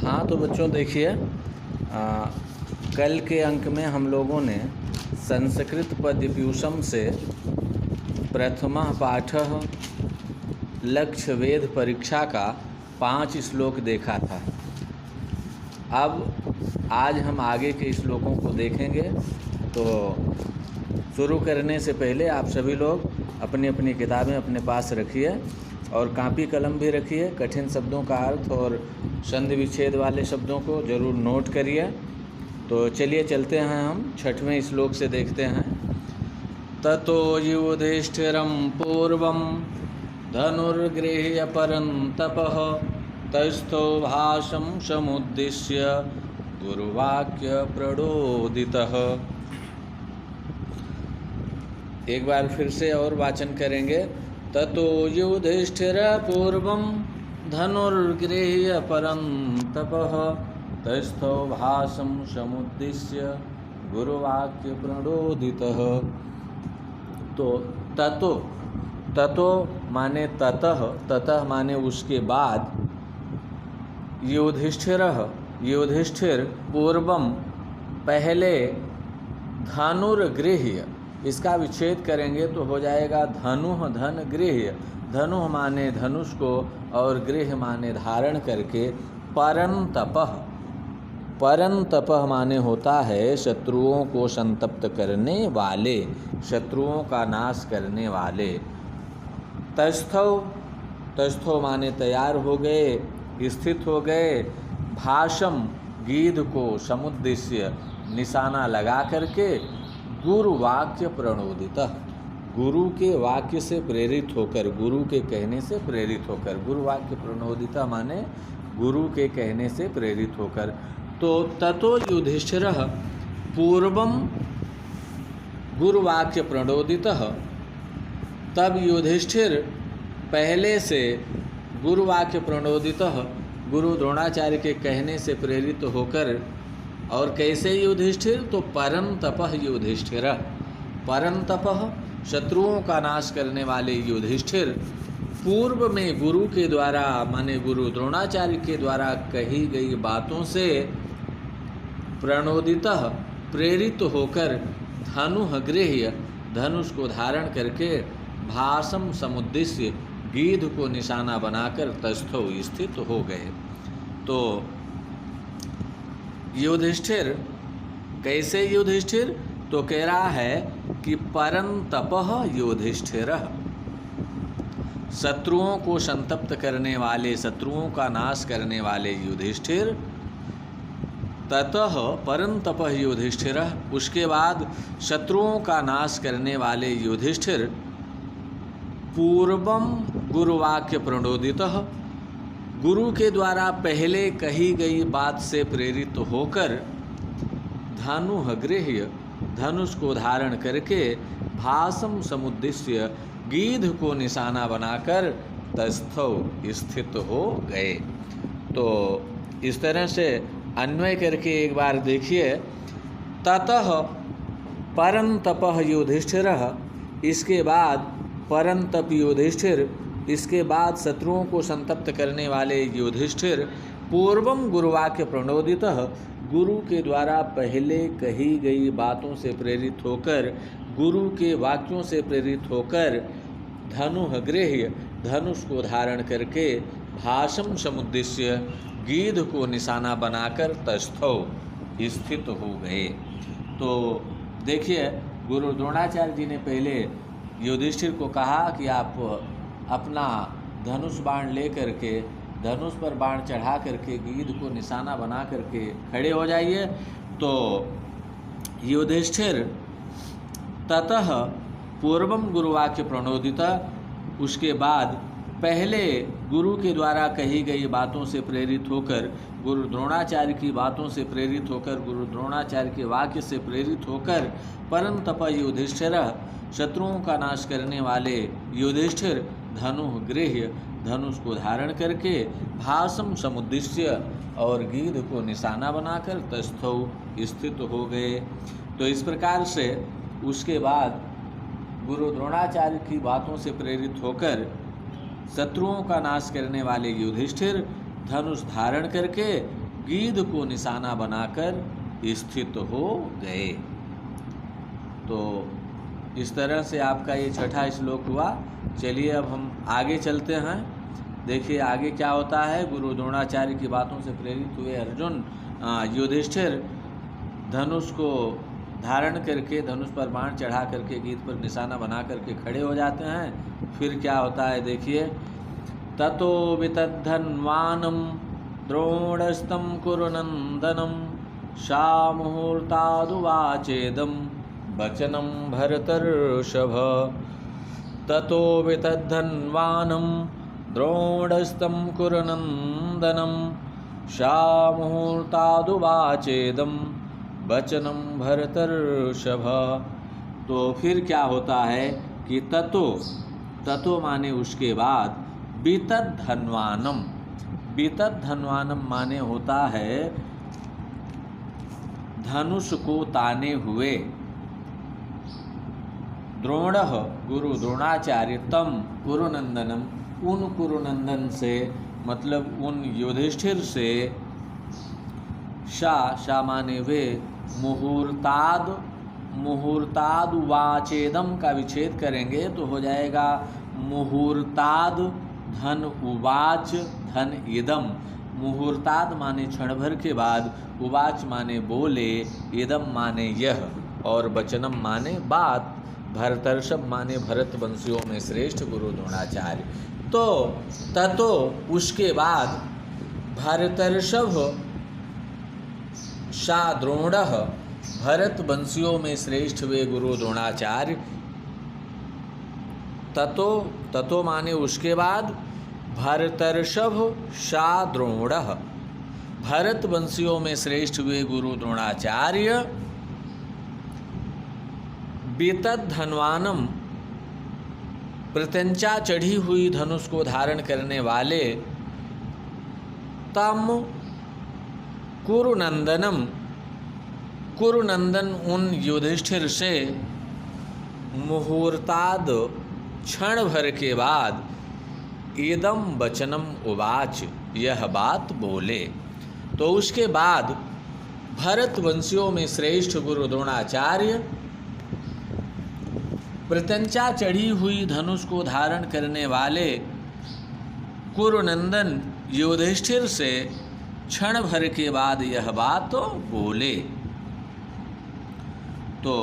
हाँ तो बच्चों देखिए, कल के अंक में हम लोगों ने संस्कृत पद्यपूषम से प्रथमः पाठः लक्ष्य वेद परीक्षा का 5 श्लोक देखा था। अब आज हम आगे के श्लोकों को देखेंगे। तो शुरू करने से पहले आप सभी लोग अपनी अपनी किताबें अपने पास रखिए और कापी कलम भी रखिए। कठिन शब्दों का अर्थ और संधि विच्छेद वाले शब्दों को जरूर नोट करिए। तो चलिए चलते हैं, हम 6वें श्लोक से देखते हैं। ततो युधिष्ठिरं पूर्वं धनुर्गृह्य परन्तपः तस्थो भाषं समुद्दिश्य गुरुवाक्य प्रणोदितः। एक बार फिर से और वाचन करेंगे। ततो युधिष्ठिर पूर्वं धनुर्गृह्य परन्तपः तस्थो भाषं समुद्दिश्य गुरुवाक्य प्रणोदितः। तो ततो माने ततः, ततः माने उसके बाद। युधिष्ठिर पूर्वम पहले, धनुर्गृह्य इसका विच्छेद करेंगे तो हो जाएगा धनुः धन गृह्य। धनुः माने धनुष को और गृह्य माने धारण करके। परन्तपः, परन्तपः माने होता है शत्रुओं को संतप्त करने वाले, शत्रुओं का नाश करने वाले। तस्थौ माने तैयार हो गए, स्थित हो गए। भाषम गीध को समुद्दिश्य निशाना लगा करके। गुरु वाक्य प्रणोदितः, गुरु के वाक्य से प्रेरित होकर, गुरु के कहने से प्रेरित होकर। गुरु वाक्य प्रणोदितः माने गुरु के कहने से प्रेरित होकर। तो ततो युधिष्ठिरः पूर्वं गुरुवाक्य प्रणोदितः, तब युधिष्ठिर पहले से गुरुवाक्य प्रणोदितः गुरु द्रोणाचार्य के कहने से प्रेरित होकर। और कैसे युधिष्ठिर? तो परन्तपः युधिष्ठिर, परन्तपः शत्रुओं का नाश करने वाले युधिष्ठिर पूर्व में गुरु के द्वारा माने गुरु द्रोणाचार्य के द्वारा कही गई बातों से प्रणोदितः प्रेरित होकर धनुः गृह्य धनुष को धारण करके। भाषम समुद्दिश्य गीध को निशाना बनाकर तस्थौ स्थित हो गए। तो युधिष्ठिर कैसे? युधिष्ठिर तो कह रहा है कि परन्तपः युधिष्ठिरः, शत्रुओं को संतप्त करने वाले, शत्रुओं का नाश करने वाले युधिष्ठिर। ततः परन्तपः युधिष्ठिरः, उसके बाद शत्रुओं का नाश करने वाले युधिष्ठिर। पूर्वम गुरुवाक्य प्रणोदितः, गुरु के द्वारा पहले कही गई बात से प्रेरित होकर। धनुः गृह्य धनुष को धारण करके। भाषम समुद्दिश्य गीध को निशाना बनाकर तस्थौ स्थित हो गए। तो इस तरह से अन्वय करके एक बार देखिए। ततः परन्तपः युधिष्ठिरः, इसके बाद परन्तप युधिष्ठिर, इसके बाद शत्रुओं को संतप्त करने वाले युधिष्ठिर। पूर्वम गुरुवाक्य प्रणोदितः, गुरु के द्वारा पहले कही गई बातों से प्रेरित होकर, गुरु के वाक्यों से प्रेरित होकर। धनुः गृह्य धनुष को धारण करके। भाषम समुद्दिश्य गीध को निशाना बनाकर तस्थौ स्थित हो गए। तो देखिए, गुरु द्रोणाचार्य जी ने पहले युधिष्ठिर को कहा कि आप अपना धनुष बाण ले करके, धनुष पर बाण चढ़ा करके गीध को निशाना बना करके खड़े हो जाइए। तो युधिष्ठिर ततः पूर्वम गुरुवाक्य प्रणोदितः, उसके बाद पहले गुरु के द्वारा कही गई बातों से प्रेरित होकर, गुरु द्रोणाचार्य की बातों से प्रेरित होकर, गुरु द्रोणाचार्य के वाक्य से प्रेरित होकर। परन्तप युधिष्ठिरः, शत्रुओं का नाश करने वाले युधिष्ठिर। धनुः गृह्य धनुष को धारण करके। भाषम समुद्दिश्य और गीध को निशाना बनाकर तस्थौ स्थित हो गए। तो इस प्रकार से उसके बाद गुरु द्रोणाचार्य की बातों से प्रेरित होकर शत्रुओं का नाश करने वाले युधिष्ठिर धनुष धारण करके गीध को निशाना बनाकर स्थित हो गए। तो इस तरह से आपका ये छठा श्लोक हुआ। चलिए अब हम आगे चलते हैं। देखिए आगे क्या होता है। गुरु द्रोणाचार्य की बातों से प्रेरित हुए अर्जुन युधिष्ठिर धनुष को धारण करके, धनुष पर बाण चढ़ा करके, गीध पर निशाना बना करके खड़े हो जाते हैं। फिर क्या होता है देखिए। ततो वितद्धन्वानं द्रोणस्तं कुरुनन्दनं शामुहूर्तादुवाचेदं वचनं भरतर्षभ। ततो वितद्धन्वानं द्रोणस्तं कुरुनन्दनं शामुहूर्तादुवाचेदं वचनं भरतर्षभ। तो फिर क्या होता है कि ततो माने उसके बाद, बीतद्धन्वानम, बीतद्धन्वानम माने होता है धनुष को ताने हुए। द्रोणः गुरु द्रोणाचार्य तम कुरुनंदनम, उन कुरुनंदन से मतलब उन युधिष्ठिर से, शा माने वे, मुहूर्ताद उवाचेदम का विच्छेद करेंगे तो हो जाएगा मुहूर्ताद धन उवाच धन इदम। मुहूर्ताद माने क्षण भर के बाद, उवाच माने बोले, इदम माने यह, और वचनम माने बात। भरतर्षभ माने भरत वंशियों में श्रेष्ठ गुरु द्रोणाचार्य। तो ततो उसके बाद भरतर्षभ शा द्रोणः, भरत वंशियों में श्रेष्ठ वे गुरु द्रोणाचार्य। ततो माने उसके बाद, भरतर्षभ शा द्रोणः, भरत वंशियों में श्रेष्ठ वे गुरु द्रोणाचार्य। बीतद्धन्वानम, प्रत्यंचा चढ़ी हुई धनुष को धारण करने वाले। तम कुरुनंदनम, कुरुनंदन उन युधिष्ठिर से। मुहूर्ताद क्षण भर के बाद, इदम वचनम उवाच, यह बात बोले। तो उसके बाद भरत वंशियों में श्रेष्ठ गुरु द्रोणाचार्य प्रत्यंचा चढ़ी हुई धनुष को धारण करने वाले कुरुनंदन युधिष्ठिर से क्षण भर के बाद यह बात बोले। तो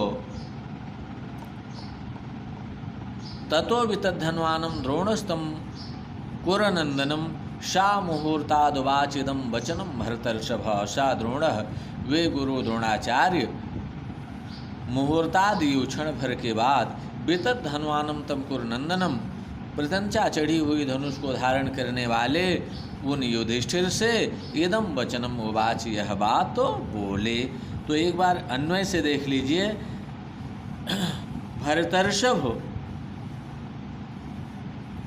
ततो वितद्धन्वानं द्रोणस्तं कुरुनंदनं शा मुहूर्तादुवाचिदं वचनं भरतर्षभ। शा द्रोणः, वे गुरु द्रोणाचार्य मुहूर्तादि क्षण भर के बाद वितद्धन्वानं तम कुरुनंदनम, प्रत्यंचा चढ़ी हुई धनुष को धारण करने वाले उन युधिष्ठिर से इदम वचनम उवाच, यह बात तो बोले। तो एक बार अन्वय से देख लीजिए। भरतर्षभ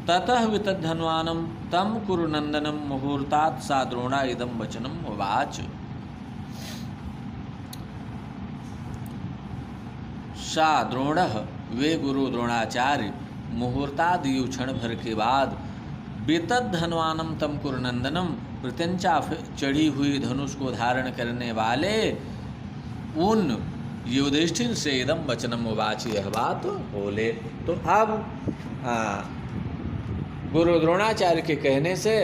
ततः वितद्धन्वानं तम कुरुनंदनम मुहूर्तात् सा द्रोणा इदम वचनम उवाच। सा द्रोणः, वे गुरु द्रोणाचार्य मुहूर्तादि क्षण भर के बाद वितद्धन्वानं तम कुरुनंदनम, प्रत्यंचा चढ़ी हुई धनुष को धारण करने वाले उन युधिष्ठिर से इदम वचनम उवाच, यह बात बोले। तो अब गुरु द्रोणाचार्य के कहने से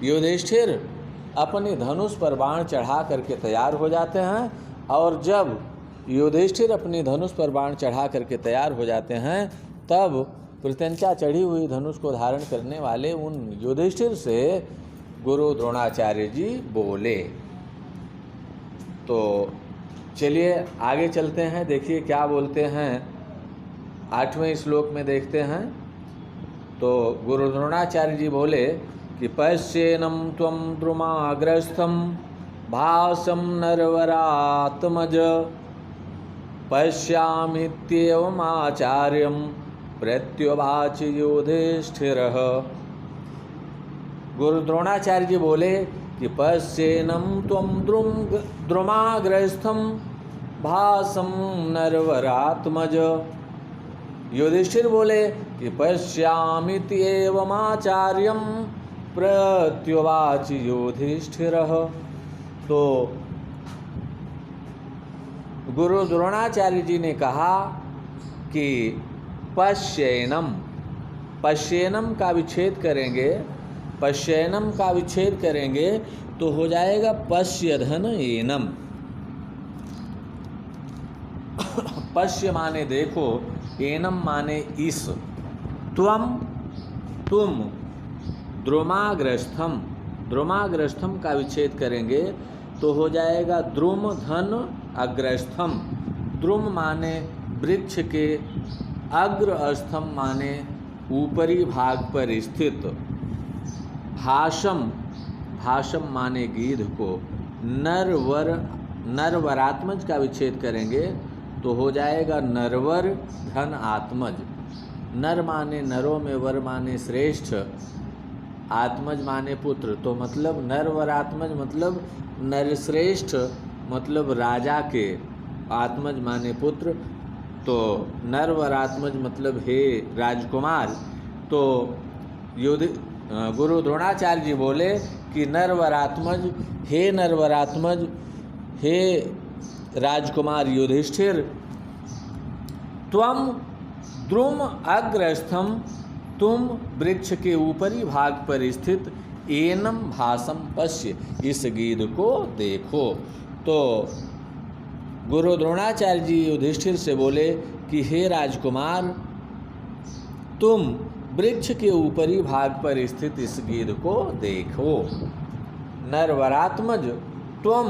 युधिष्ठिर अपने धनुष पर बाण चढ़ा करके तैयार हो जाते हैं। और जब युधिष्ठिर अपनी धनुष पर बाण चढ़ा करके तैयार हो जाते हैं, तब प्रत्यंचा चढ़ी हुई धनुष को धारण करने वाले उन युधिष्ठिर से गुरु द्रोणाचार्य जी बोले। तो चलिए आगे चलते हैं, देखिए क्या बोलते हैं। 8वें श्लोक में देखते हैं। तो गुरु द्रोणाचार्य जी बोले कि पश्येनं त्वं द्रुमाग्रस्थं भासं नरवरात्मज, पश्यामीत्येवमाचार्यं प्रत्युवाच युधिष्ठिरः। गुरु द्रोणाचार्य जी बोले कि पश्येनं त्वं द्रुमाग्रस्थं भासं नरवरात्मज। युधिष्ठिर बोले कि पश्यामिति एवमाचार्यं प्रत्युवाच युधिष्ठिरः। तो गुरु द्रोणाचार्य जी ने कहा कि पश्येनम, पश्येनम का विच्छेद करेंगे, पश्येनम का विच्छेद करेंगे तो हो जाएगा पश्य धन एनम। पश्य माने देखो, एनम माने इस, त्वम तुम, द्रुमाग्रस्थम, द्रुमाग्रस्थम का विच्छेद करेंगे तो हो जाएगा द्रुम धन अग्रस्थम। द्रुम माने वृक्ष के, अग्रस्थम माने ऊपरी भाग पर स्थित। भाषम, भाषम माने गीध को। नरवर, नरवरात्मज का विच्छेद करेंगे तो हो जाएगा नरवर धन आत्मज। नर माने नरों में, वर माने श्रेष्ठ, आत्मज माने पुत्र। तो मतलब नरवरात्मज मतलब नरश्रेष्ठ, मतलब राजा के, आत्मज माने पुत्र। तो नरवरात्मज मतलब हे राजकुमार। तो गुरु द्रोणाचार्य जी बोले कि नरवरात्मज, हे नरवरात्मज, हे राजकुमार युधिष्ठिर, त्वम द्रुम अग्रस्थम, तुम वृक्ष के ऊपरी भाग पर स्थित एनम भासम पश्य, इस गीध को देखो। तो गुरु द्रोणाचार्य जी युधिष्ठिर से बोले कि हे राजकुमार, तुम वृक्ष के ऊपरी भाग पर स्थित इस गीध को देखो। नरवरात्मज त्वम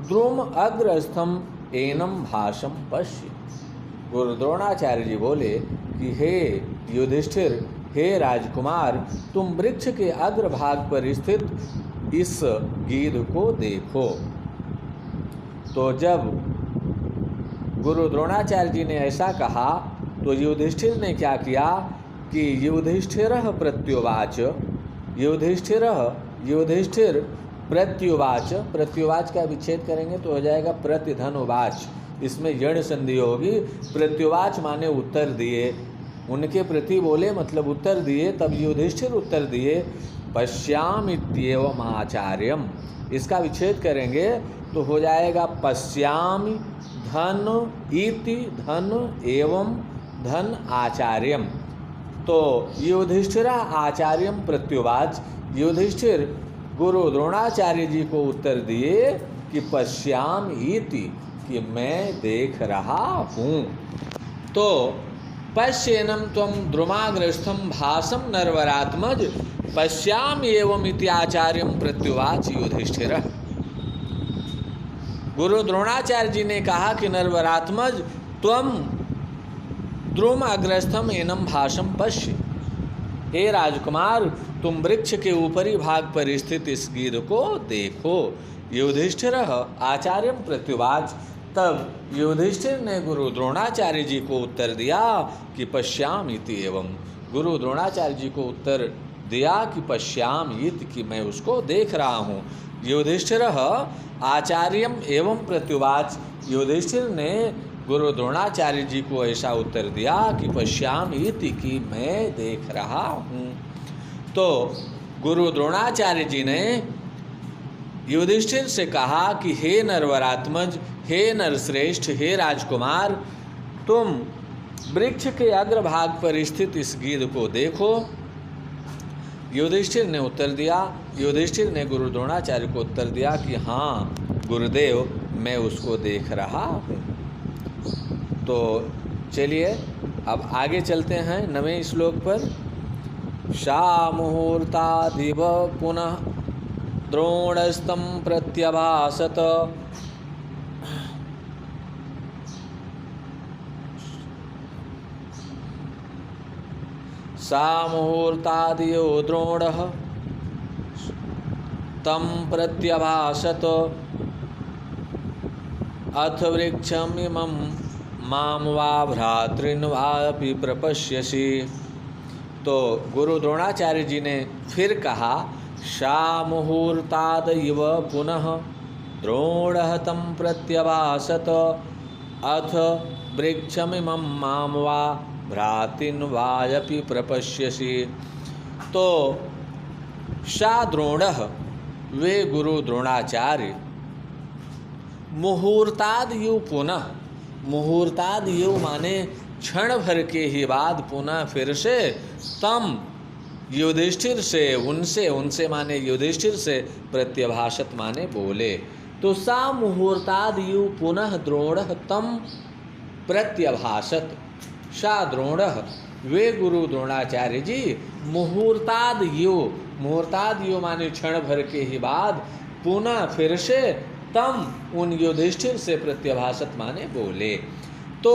द्रुम अग्रस्थम एनम भाषम पश्य। गुरु द्रोणाचार्य जी बोले कि हे युधिष्ठिर, हे राजकुमार, तुम वृक्ष के अग्रभाग पर स्थित इस गीध को देखो। तो जब गुरु द्रोणाचार्य जी ने ऐसा कहा तो युधिष्ठिर ने क्या किया कि युधिष्ठिरः प्रत्युवाच, युधिष्ठिर प्रत्युवाच, प्रत्युवाच का विच्छेद करेंगे तो हो जाएगा प्रतिधनुवाच। इसमें यण संधि होगी। प्रत्युवाच माने उत्तर दिए, उनके प्रति बोले मतलब उत्तर दिए। तब युधिष्ठिर उत्तर दिए पश्यामित्येवम् आचार्यम। इसका विच्छेद करेंगे तो हो जाएगा पश्यामि धन इति धन एवं धन आचार्यम। तो युधिष्ठिर आचार्यम प्रत्युवाच, युधिष्ठिर गुरु द्रोणाचार्य जी को उत्तर दिए कि पश्याम इति, कि मैं देख रहा हूँ। तो पश्येनम त्वं द्रुमाग्रस्थम भासम नरवरात्मज पश्याम एवं इति आचार्यम प्रत्युवाच युधिष्ठिर। गुरु द्रोणाचार्य जी ने कहा कि नरवरात्मज त्वम द्रुम अग्रस्थम एनम भाषम पश्य, हे राजकुमार, तुम वृक्ष के ऊपरी भाग पर स्थित इस गीध को देखो। युधिष्ठिर आचार्यम प्रत्युवाच। तब युधिष्ठिर ने गुरु द्रोणाचार्य जी को उत्तर दिया कि पश्याम इति एवं। गुरु द्रोणाचार्य जी को उत्तर दिया कि पश्याम इति, कि मैं उसको देख रहा हूँ। युधिष्ठिर आचार्यम एवं प्रत्युवाच। युधिष्ठिर ने गुरु द्रोणाचार्य जी को ऐसा उत्तर दिया कि पश्याम इति, कि मैं देख रहा हूँ। तो गुरु द्रोणाचार्य जी ने युधिष्ठिर से कहा कि हे नरवरात्मज, हे नरश्रेष्ठ, हे राजकुमार, तुम वृक्ष के अग्रभाग पर स्थित इस गीध को देखो। युधिष्ठिर ने उत्तर दिया, युधिष्ठिर ने गुरु द्रोणाचार्य को उत्तर दिया कि हाँ गुरुदेव, मैं उसको देख रहा हूँ। तो चलिए अब आगे चलते हैं 9वें श्लोक पर। सा मुहूर्तादिव पुनः द्रोणस्तं प्रत्यभासत। सा मुहूर्तादियो द्रोणः तं प्रत्यभासत। अथ वृक्षमिमं मां वा भ्रातॄन् वापि प्रपश्यसि। तो गुरु द्रोणाचार्य जी ने फिर कहा सा मुहूर्ताद इव पुनः द्रोणः तं प्रत्यभासत। अथ वृक्षमिमं मां वा भ्रातॄन् वापि प्रपश्यसि। तो सा द्रोणः वे गुरु द्रोणाचार्य मुहूर्तादयु पुनः, मुहूर्तादयु माने क्षण भर के ही बाद पुनः फिर से तम युधिष्ठिर से, उनसे माने युधिष्ठिर से प्रत्यभाषत माने बोले। तो सा मुहूर्तादयु पुनः द्रोणः तम प्रत्यभाषत। सा द्रोणः वे गुरु द्रोणाचार्य जी मुहूर्तादयु, मुहूर्तादयु माने क्षण भर के ही बाद पुनः फिर से तम उन युधिष्ठिर से प्रत्यभाषत माने बोले। तो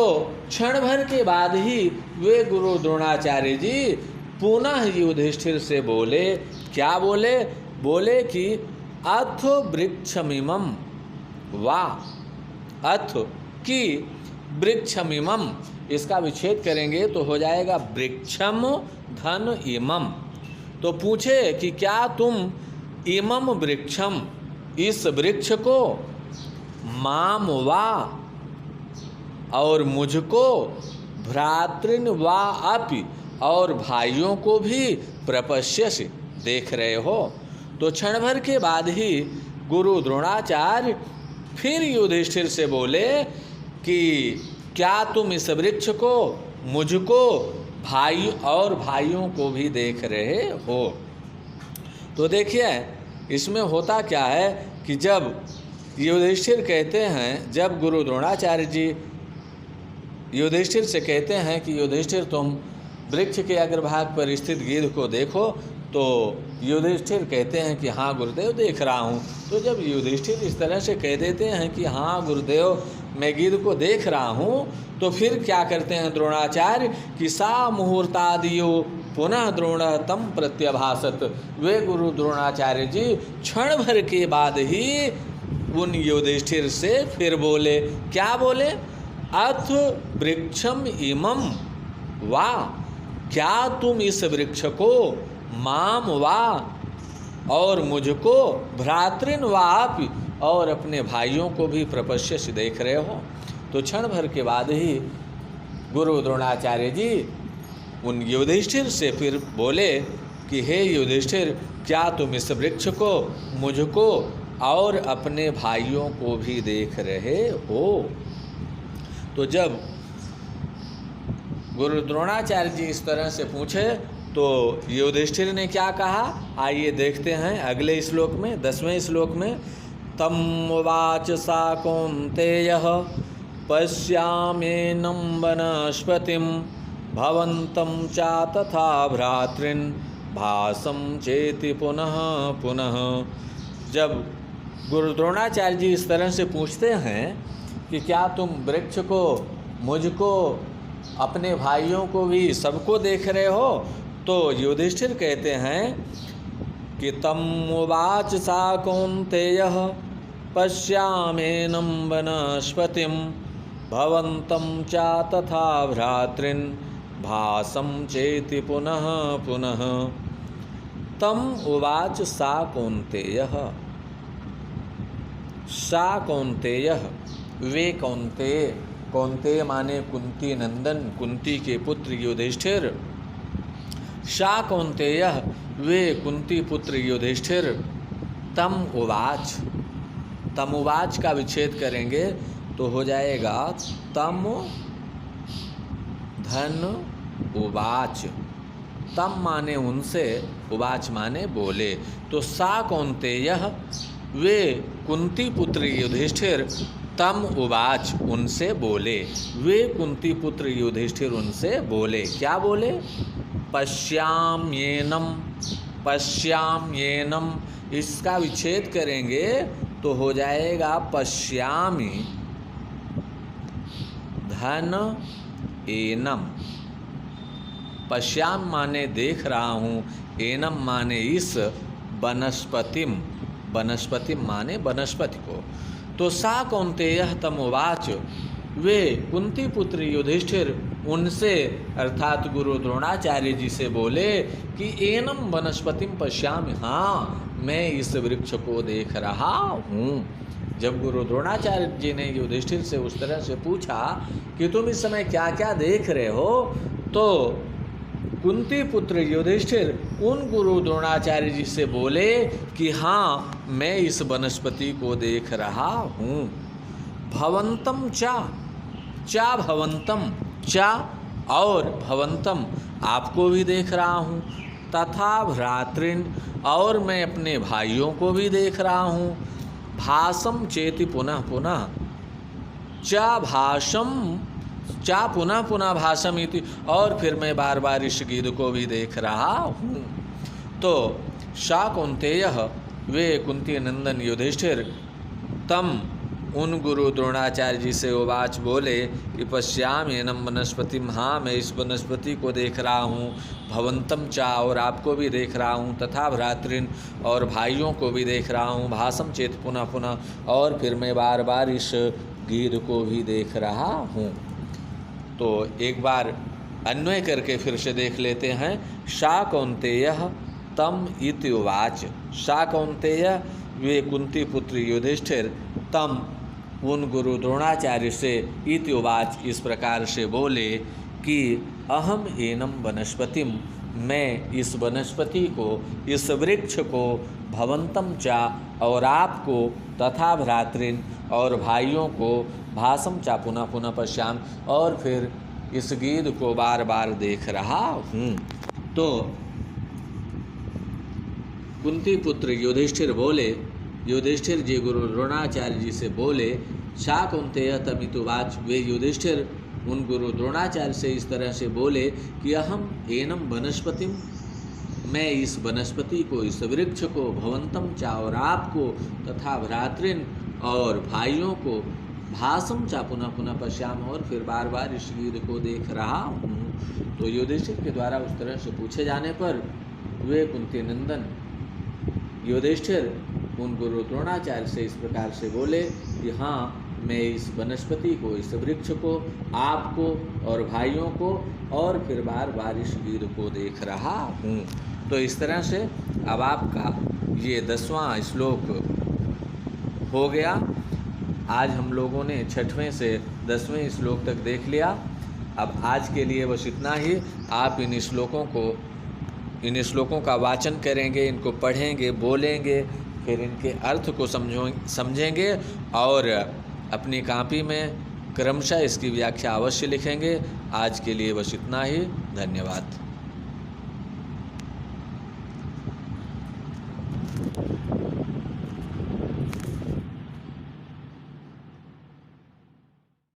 क्षण भर के बाद ही वे गुरु द्रोणाचार्य जी पुनः युधिष्ठिर से बोले। क्या बोले? बोले कि अथ वृक्षमिमं वा, अथ कि वृक्षमिमं, इसका विच्छेद करेंगे तो हो जाएगा वृक्षम धन इमम। तो पूछे कि क्या तुम इमम वृक्षम, इस वृक्ष को, माम वा और मुझको, भ्रातृन वा अपि और भाइयों को भी प्रपश्यसि देख रहे हो। तो क्षण भर के बाद ही गुरु द्रोणाचार्य फिर युधिष्ठिर से बोले कि क्या तुम इस वृक्ष को, मुझको, भाई और भाइयों को भी देख रहे हो। तो देखिए इसमें होता क्या है कि जब युधिष्ठिर कहते हैं, जब गुरु द्रोणाचार्य जी युधिष्ठिर से कहते हैं कि युधिष्ठिर तुम वृक्ष के अग्रभाग पर स्थित गिद्ध को देखो, तो युधिष्ठिर कहते हैं कि हाँ गुरुदेव देख रहा हूँ। तो जब युधिष्ठिर इस तरह से कह देते हैं कि हाँ गुरुदेव मैं गिद्ध को देख रहा हूँ, तो फिर क्या करते हैं द्रोणाचार्य कि सा मुहूर्तादियो पुनः द्रोण तम प्रत्यभाषत। वे गुरु द्रोणाचार्य जी क्षण भर के बाद ही उन युधिष्ठिर से फिर बोले। क्या बोले? अथ वृक्षम इमम वा, क्या तुम इस वृक्ष को, माम वा और मुझको, भ्रातृन वापि और अपने भाइयों को भी प्रपश्य से देख रहे हो। तो क्षण भर के बाद ही गुरु द्रोणाचार्य जी उन युधिष्ठिर से फिर बोले कि हे युधिष्ठिर, क्या तुम इस वृक्ष को, मुझको और अपने भाइयों को भी देख रहे हो। तो जब गुरु द्रोणाचार्य जी इस तरह से पूछे तो युधिष्ठिर ने क्या कहा, आइए देखते हैं अगले श्लोक में, 10वें श्लोक में। तम उवाच सा कौन्तेयः पश्याम्येनं वनस्पतिं भवन्तं चा तथा भ्रातॄन् भासं चेति पुनः पुनः। जब गुरु द्रोणाचार्य जी इस तरह से पूछते हैं कि क्या तुम वृक्ष को, मुझको, अपने भाइयों को भी सबको देख रहे हो, तो युधिष्ठिर कहते हैं कि तम उवाच सा कौन्तेयः पश्याम्येनं वनस्पतिं भवन्तं चा तथा भ्रातॄन् भासं चेति पुनः पुनः। तम उवाच सा कौन्तेयः, सा कौन्तेयः वे कौन्तेय, कौन्तेय माने कुंती नंदन, कुंती के पुत्र युधिष्ठिर। सा कौन्तेयः वे कुंती पुत्र युधिष्ठिर। तम उवाच, तम उवाच का विच्छेद करेंगे तो हो जाएगा तम धन उवाच। तम माने उनसे, उवाच माने बोले। तो सा कौन्तेयः वे कुंती पुत्र युधिष्ठिर तम उवाच उनसे बोले। वे कुंती पुत्र युधिष्ठिर उनसे बोले। क्या बोले? पश्याम्येनं, पश्याम्येनं इसका विच्छेद करेंगे तो हो जाएगा पश्यामि धन एनम। पश्याम माने देख रहा हूँ, एनम माने इस, वनस्पतिम, वनस्पतिम माने वनस्पति को। तो सा कौन्तेयः तमुवाच वे कुंती पुत्र युधिष्ठिर उनसे अर्थात गुरु द्रोणाचार्य जी से बोले कि एनम वनस्पतिम पश्यामि, हाँ मैं इस वृक्ष को देख रहा हूँ। जब गुरु द्रोणाचार्य जी ने युधिष्ठिर से उस तरह से पूछा कि तुम इस समय क्या क्या देख रहे हो, तो कुंती पुत्र युधिष्ठिर उन गुरु द्रोणाचार्य जी से बोले कि हाँ, मैं इस वनस्पति को देख रहा हूँ। भवंतम चा भवंतम, चा और भवंतम, आपको भी देख रहा हूँ। तथा भ्रातृन, और मैं अपने भाइयों को भी देख रहा हूँ। भासम चेति पुनः पुनः, चा भाषम, चा पुनः पुनः भाषम इति, और फिर मैं बार बार इस गीत को भी देख रहा हूँ। तो शाकुंतेयः, वे कुंती नंदन युधिष्ठिर, तम, उन गुरु द्रोणाचार्य जी से उवाच, बोले कि पश्याम एनम वनस्पतिम, हाँ मैं इस वनस्पति को देख रहा हूँ। भवंतम चा, और आपको भी देख रहा हूँ। तथा भ्रातृन, और भाइयों को भी देख रहा हूँ। भासम चेत पुनः पुनः, और फिर मैं बार बार इस गीत को भी देख रहा हूँ। तो एक बार अन्वय करके फिर से देख लेते हैं। शाकुंतेयः तम इति उवाच, शाकुंतेय, वे कुंती पुत्र युधिष्ठिर, तम, उन गुरु द्रोणाचार्य से, इति उवाच, इस प्रकार से बोले कि अहम एनम वनस्पतिम, मैं इस वनस्पति को, इस वृक्ष को, भवंतम चा, और आपको, तथा भ्रातृन, और भाइयों को, भासम चा पुनः पुनः पश्याम, और फिर इस गीत को बार बार देख रहा हूँ। तो कुंती पुत्र युधिष्ठिर बोले, युधिष्ठिर जी गुरु द्रोणाचार्य जी से बोले, शाकुंतेय तमितुवाच, वे युधिष्ठिर उन गुरु द्रोणाचार्य से इस तरह से बोले कि अहम एनम वनस्पतिम, मैं इस वनस्पति को, इस वृक्ष को, भवंतम चा, और आपको, तथा भ्रातृन, और भाइयों को, भासम चा पुनः पुनः पश्याम, और फिर बार बार इस गीत को देख रहा हूँ। तो युधिष्ठिर के द्वारा उस तरह से पूछे जाने पर वे कुंती नंदन युधिष्ठिर उन गुरु द्रोणाचार्य से इस प्रकार से बोले कि हाँ, मैं इस वनस्पति को, इस वृक्ष को, आपको और भाइयों को, और फिर बार बार इस गीत को देख रहा हूँ। तो इस तरह से अब आपका ये 10वां श्लोक हो गया। आज हम लोगों ने 6वें से 10वें श्लोक तक देख लिया। अब आज के लिए बस इतना ही। आप इन श्लोकों का वाचन करेंगे, इनको पढ़ेंगे, बोलेंगे, फिर इनके अर्थ को समझेंगे और अपनी कॉपी में क्रमशः इसकी व्याख्या अवश्य लिखेंगे। आज के लिए बस इतना ही। धन्यवाद।